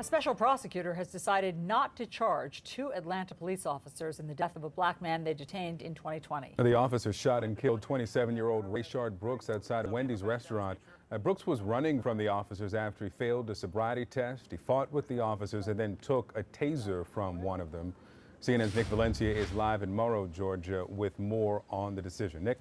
A special prosecutor has decided not to charge two Atlanta police officers in the death of a black man they detained in 2020. The officer shot and killed 27-year-old Rayshard Brooks outside Wendy's restaurant. Brooks was running from the officers after he failed a sobriety test. He fought with the officers and then took a taser from one of them. CNN's Nick Valencia is live in Morrow, Georgia, with more on the decision. Nick?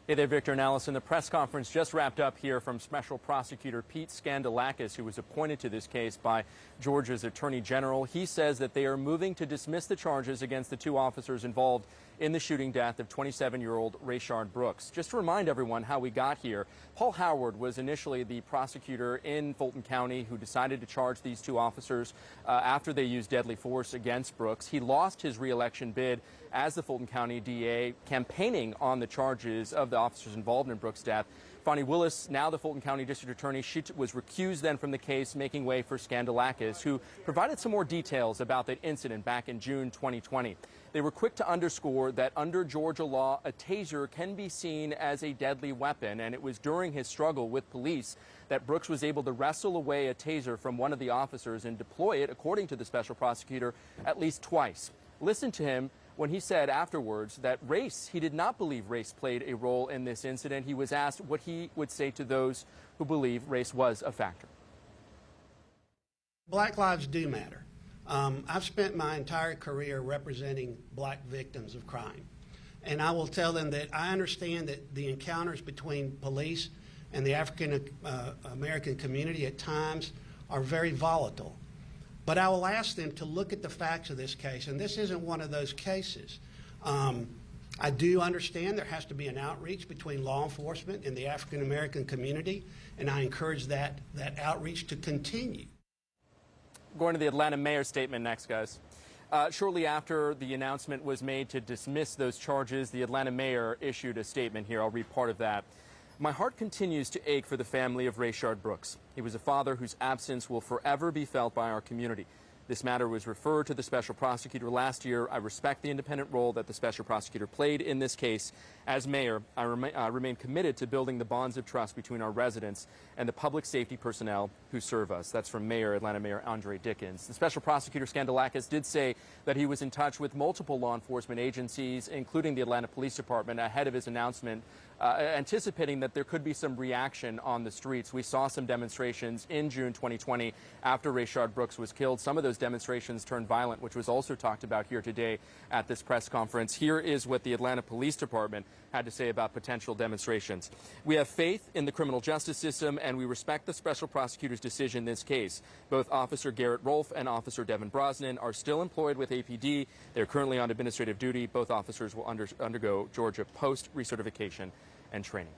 Hey there, Victor and Allison. The press conference just wrapped up here from Special Prosecutor Pete Skandalakis, who was appointed to this case by Georgia's Attorney General. He says that they are moving to dismiss the charges against the two officers involved in the shooting death of 27-year-old Rayshard Brooks. Just to remind everyone how we got here, Paul Howard was initially the prosecutor in Fulton County who decided to charge these two officers after they used deadly force against Brooks. He lost his re-election bid as the Fulton County DA, campaigning on the charges of the officers involved in Brooks' death. Fani Willis, now the Fulton County District Attorney, she was recused then from the case, making way for Skandalakis, who provided some more details about that incident back in June 2020. They were quick to underscore that under Georgia law, a taser can be seen as a deadly weapon, and it was during his struggle with police that Brooks was able to wrestle away a taser from one of the officers and deploy it, according to the special prosecutor, at least twice. Listen to him when he said afterwards that he did not believe race played a role in this incident. He was asked what he would say to those who believe race was a factor. Black lives do matter. I've spent my entire career representing black victims of crime. And I will tell them that I understand that the encounters between police and the African American community at times are very volatile. But I will ask them to look at the facts of this case, and this isn't one of those cases. I do understand there has to be an outreach between law enforcement and the African American community, and I encourage that outreach to continue. Going to the Atlanta mayor's statement next, guys. Shortly after the announcement was made to dismiss those charges, the Atlanta mayor issued a statement here. I'll read part of that. My heart continues to ache for the family of Rayshard Brooks. He was a father whose absence will forever be felt by our community. This matter was referred to the special prosecutor last year. I respect the independent role that the special prosecutor played in this case. As mayor, I remain committed to building the bonds of trust between our residents and the public safety personnel who serve us. That's from Atlanta Mayor Andre Dickens. The special prosecutor Skandalakis did say that he was in touch with multiple law enforcement agencies, including the Atlanta Police Department, ahead of his announcement, anticipating that there could be some reaction on the streets. We saw some demonstrations in June 2020 after Rayshard Brooks was killed. Some of those demonstrations turned violent, which was also talked about here today at this press conference. Here is what the Atlanta Police Department had to say about potential demonstrations. We have faith in the criminal justice system, and we respect the special prosecutor's decision in this case. Both Officer Garrett Rolfe and Officer Devin Brosnan are still employed with APD. They're currently on administrative duty. Both officers will undergo Georgia post-recertification and training.